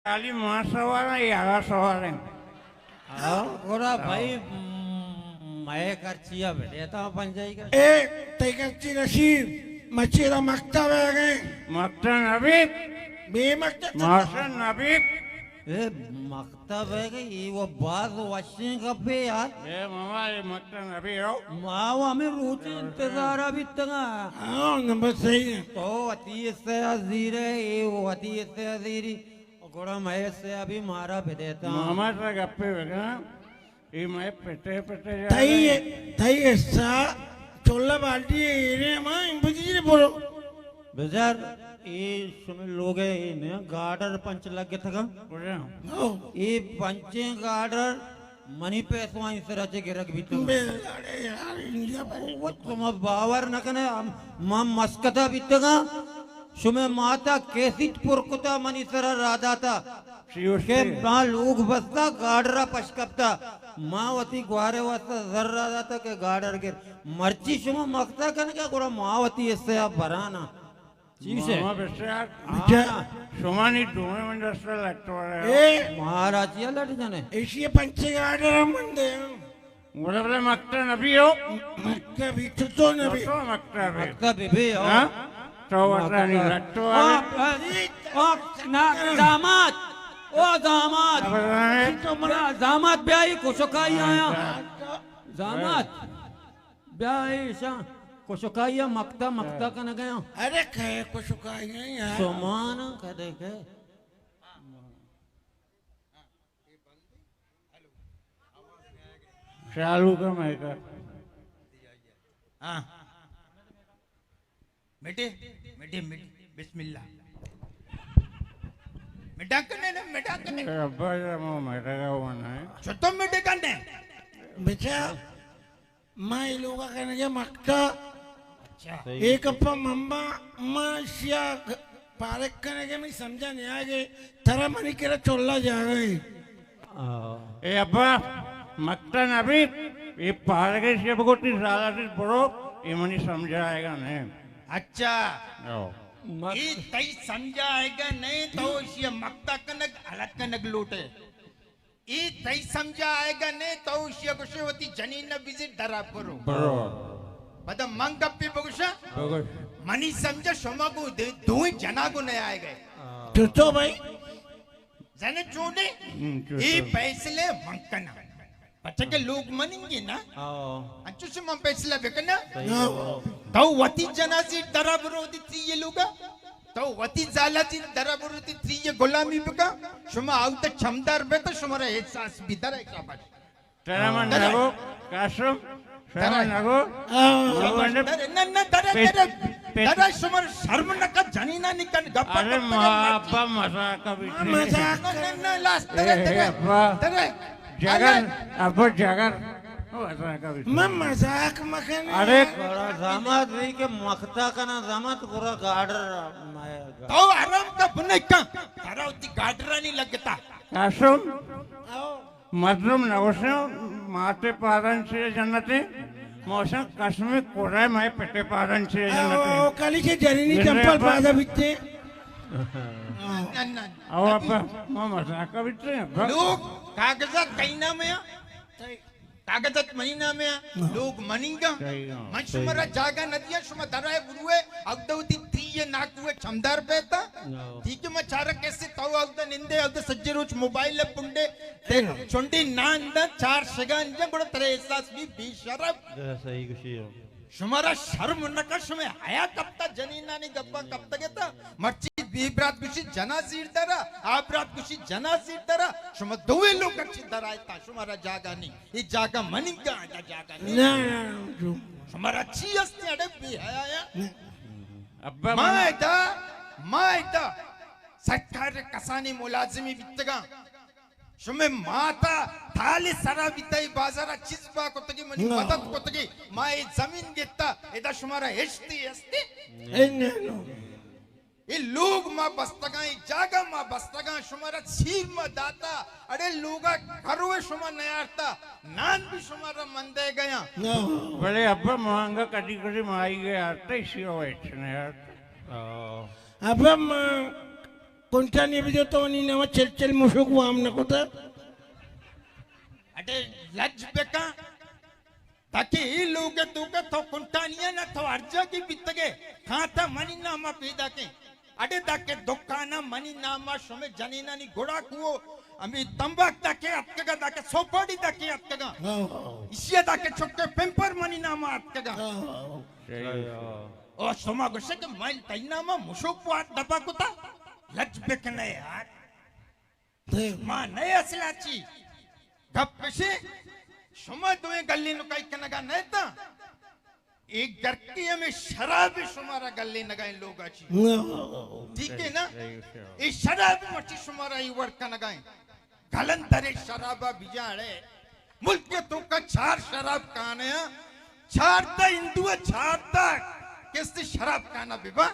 खाली मां सवार है या सवार है गोरा भाई मैं करचिया बेटा पंचाई का ए ते करची नशीब मचीरा मक्ता वेगे मक्तन अबीब बे मक्ता मासन अबीब ए मक्तब है कि ये वो बात वाशिंग कपे यार ये मामा ये मक्तन अबीब हो मावा में रोज इंतजार अभी तक हाँ नंबर सही है तो अतीत से अजीरे ये वो अतीत से अजीरी गोरा मैं से अभी मारा बेटा मामा से गप्पे वेगा ये मैं पेटे पेटे जा तई ऐसा चोला बाल्टी एरे मां इंबजी बोलो बेजार ये सुन लोग है ने गार्डर पंच लग गया था ये पंचे गार्डर मनी पैसो आई से रचे के रख भी तो अरे यार इंडिया वो तुम बावर न कने मां मस्कता बितगा सुमे माता केसित पुरकुता मनी सर राधा था के मां लोग बसता गार्डरा पशकपता मावती ग्वारे वास्ता जर राधा था के गार्डर के मर्ची सुमे मक्ता कने क्या गोरा मावती इससे आप भराना चीसे मामा बेचार सोमानी डोमे में दस्ता लगता है ए महाराज ये लड़ जाने एशिया पंचे गार्डर मंदे बोले बोले मक्तन अबीब हो मक्ता भी तो नबी तो मक्तन अबीब मक्ता बेबे हाँ तो वैसा नहीं लगता ना दामाद ओ दामाद दामाद ब्याही कुशकाई आया दामाद ब्याही शा कुशकाई मक्ता मक्ता कन गया अरे कहे को सुकाई नहीं यार सोमान कदे के चालू का मैं कर हाँ बेटे बेटे बिस्मिल्लाह मिटा कने ना मिटा कने अब्बा जरा मैं मेरा का हुआ ना छोटो मिटे कने बेटा मां ये लोग कहने के मक्ता अच्छा एक अप्पा मम्मा माशिया पारक करने के मैं समझा नहीं आ गए थरा मनी केरा चोला जा गए ए अब्बा मक्तन अबीब ये पार के से बगोटी साला से पढ़ो ये मनी समझाएगा नहीं अच्छा ओ ये तई समझाएगा नहीं तो ये मक्ता कनक अलग कनक लूटे ये तई समझाएगा नहीं तो ये कुशवती जनीन विजिट डरा परो बरो बदा मंग गप्पी बगुशा बगो मनी समझा शोमा को दो ही जना को नहीं आएगा तो भाई जने चोने ये पैसले मंकना बच्चे के लोग मनेंगे ना अच्छे से हम पैसला बेकना तो वती जनाजी दराबरोदी थी ये लोग तो वती जालाजी दराबरोदी थी ये गुलामी बेका शुमा आउट क्षमदार बे तो शुमारा एहसास भी दर है क्या बात तेरा मन लगो कासम तेरा मन लगो न दर शुमार शर्म न का जनीना निकन गप्पा अरे माँ अब्बा मजाक कभी मजाक न लास्ट दर जगन अब जगन वैसा कभी मैं मजाक मखन अरे गोरा दामाद नहीं के मक्ता का ना दामाद गोरा गार्डर तो आराम का बुने का तारा उती गाडरा नहीं लगता कासम मजलूम नवसे माते पारन से जन्नते मौसम कश्मीर कोराय माय पेटे पारन से जन्नते ओ काली के जनीनी चंपल पादा बिते अब अब्बा माँ मजाक कभी लोग कागजात कहीना में कागजात महीना में लोग मनिंगा मशमरा जागा नदिया शुमा दराए बुरुए अगदवती तीये नाकुए क्षमदार बेता ठीक है मचारा कैसे ताऊ अगद निंदे अगद सज्जे रोज मोबाइल पुंडे चोंडी नांदा चार शगान जे बड़ा तरह एहसास भी बेशरम सही कुछ शुमारा शर्म नका शुमे हया कप्ता जनीना ने गप्पा कप्ता गेता मर्ची बीब्रात कुशी जना सीर दरा आब्रात कुशी जना सीर दरा शुमा दोवे लोग अच्छी दरा इता शुमारा जागा नहीं ये जागा मनिंगा आजा जागा नहीं ना शुमारा अच्छी अस्ते अड़े भी हया अब्बा मायदा सरकार कसानी मुलाजिमी बित्तगा शुमे माता थाली सरा बिताई बाजारा चिजबा कोतगी मनी मदद कोतगी माय जमीन गेता एदा शुमारा हेस्ती ये लोग माँ बस्तगा जागा माँ बस्तगा शुमारा छीर माँ दाता अरे लोगा करुए शुमा नयारता नान भी शुमारा मंदे गया बड़े अब्बा महंगा कदी कदी माई गया आते इसी हो इतने यार अब कोणता निवेदतो आणि नवा चर्चल मुशुक वाम नको तर अटे लज बेका ताकि ई लोग तू के तो कुंटानिया ना तो अर्जा की बितगे खाता मनी नामा पैदा के अटे ताके दुकाना मनी नामा शमे जनीना नि घोड़ा कुओ अमी तंबाक ताके अटका ताके सोपाड़ी ताके अटका इसिया ताके छोटे पेपर मनी नामा अटका ओ सोमा गुस्से के माइल तैनामा मुशुक वाट दबा कुता लज बेकने यार मां नए असलाची गप से शुमा तुम्हें गल्ली नु कई कनगा नहीं था एक गरकी में शराब शुमारा गल्ली नगाए लोग आची ठीक है ना ये शराब मची शुमारा ये वर्ड कनगाए गलन तरे शराबा बिजाड़े मुल्क के तो का चार शराब काने हैं चार ता हिंदू चार ता किसने शराब काना बिबा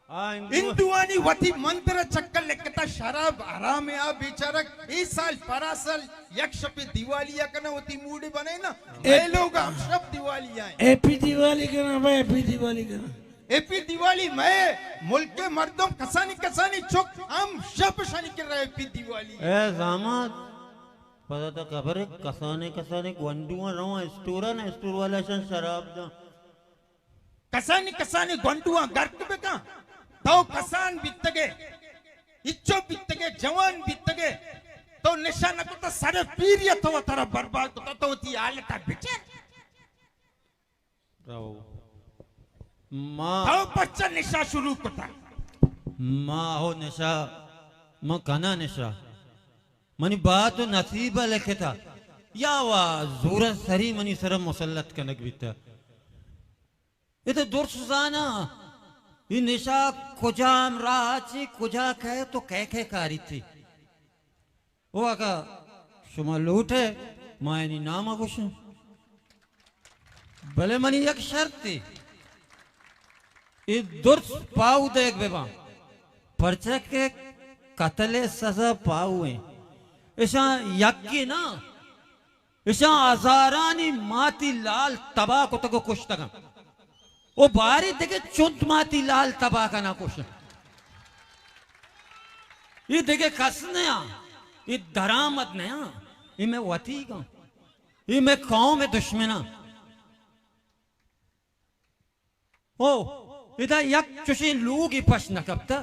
हिंदुआनी वती मंत्र चक्कर लेकता शराब हराम है आ बेचारा इस साल परासल यक्ष पे दिवाली या करना होती मूडी बने ना ये लोग हम सब दिवाली आए एपी दिवाली करना भाई एपी दिवाली करना एपी दिवाली मैं मुल्क के मर्दों कसानी चुक हम सब शनि कर रहे एपी दिवाली ए दामाद पता तो खबर है कसाने गंडुआ रहो स्टोरा ना स्टोर वाला शन शराब दा कसानी गंडुआ गर्क पे का तो कसान बितगे इच्छो बितगे जवान बितगे तो निशा न तो सारे पीरिया तो तारा बर्बाद तो ती आलता बिचे माँ तो बच्चा निशा शुरू करता माँ हो निशा माँ कना निशा मनी बात नसीबा लिखे था या वा जोरा सरी मनी सरम मुसल्लत कनक बीता ये तो दुर्सुजाना ये निशा कुजाम राची कुजा कहे तो कह कारी थी वो आका शुमा लूटे मायनी नामा कुछ भले मनी एक शर्त थी ये दुर्स पाऊ देख बेबा परचे के कतले सजा पाऊ है ऐसा यक्की ना ऐसा आजारानी माती लाल तबा को तको कुछ तक वो बारी देखे चुंत माती लाल तबा का ना कुछ ये देखे कसने ये दरामद नया ये मैं वती का ये मैं कौम में दुश्मना ओ इधर यक चुशी लोग ही पश न कबता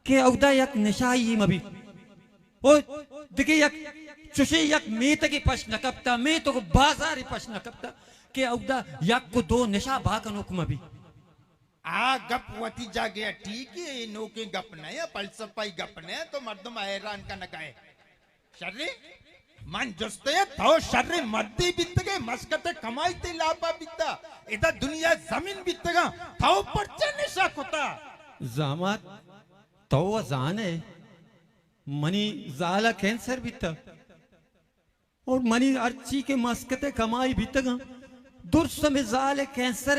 के उधर यक निशाई मबी ओ देखे यक चुशी यक मीत की पश न कबता मैं तो बाजारी पश न कबता के उदा यक को दो निशा भाकन हुक्म भी आ गप वती जागे ठीक है नो के गप नहीं पलसपाई गप नहीं तो मर्दम हैरान का नकाए शर्री मन जस्ते तो शर्री मर्दी बितगे मस्कते कमाई ते लापा बिता इधर दुनिया जमीन बितगा तो परचे निशा कोता जामात तो जाने मनी जाला कैंसर बिता और मनी अर्ची के मस्कते कमाई बितगा दुर्स में जाले कैंसर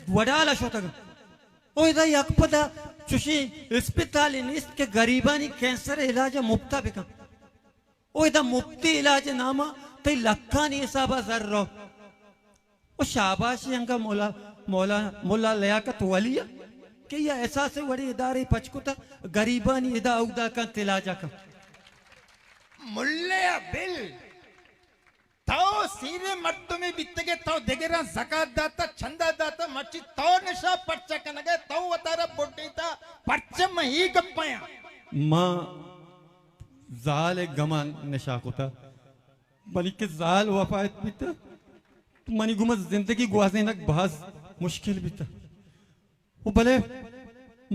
वडाला शोतगा ओ इधर यकपदा चुशी अस्पताल इन इसके गरीबानी कैंसर इलाज मुफ्ता बिका ओ इधर मुफ्ती इलाज नामा ते लक्कानी हिसाबा जर रो ओ शाबाशी अंका मोला लियाकत वलिया कि ये ऐसा से बड़ी इदारे पचकुता गरीबानी इदा उदा का तिलाजा का मुल्ले बिल तो सीरे मर्द में बितगे तो देगेरा ज़कात दाता चंदा दाता मची तो निशा पर्चा कनगे तो वतारा बोटेता पर्चा मही गप्पाया माँ जाल गमान निशा कोता बल्कि के जाल वफात बिता मनी गुमत जिंदगी गुआजे नक बहुत मुश्किल बिता वो भले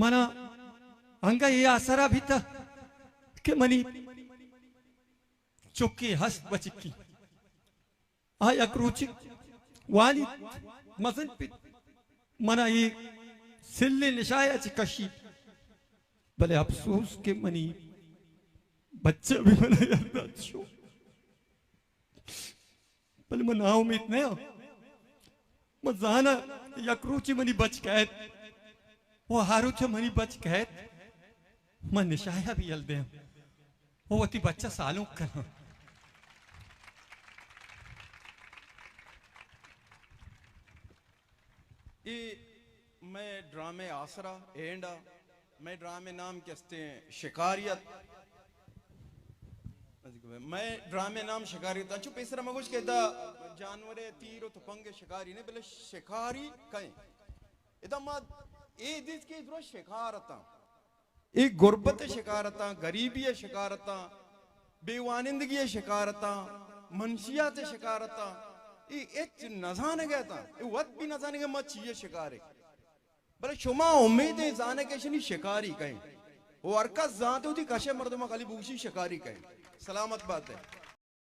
मना अंगा ये आसरा बिता के मनी चुक्की हस्त बचिकी आय अक्रूची वाली मजन पित मना ये सिल्ले निशाया चिकशी भले अफसोस के मनी बच्चा भी मना यार छो भले मनाओ में इतने मजाना यक्रूची मनी बच कहत वो हारूचा मनी बच कहत मन निशाया भी यल दे वो वती बच्चा सालों करना ये मैं ड्रामे आसरा एंडा मैं ड्रामे नाम कहते हैं शिकारियत मैं ड्रामे नाम शिकारियत अच्छु पेसरा मगुश कहता जानवर तीर तो पंगे शिकारी ने पहले शिकारी कहें इधर मत ए दिस के इधर शिकारता एक गुर्बत शिकारता गरीबी शिकारता बेवानिंदगी शिकारता मनसियात शिकारता एच नजाने गया था वत भी नजाने के मत चाहिए शिकारी बले शुमा उम्मीदें जाने के शनि शिकारी कहें वो अरका जाते होती कशे मर्दमा खाली बूशी शिकारी कहें सलामत बात है।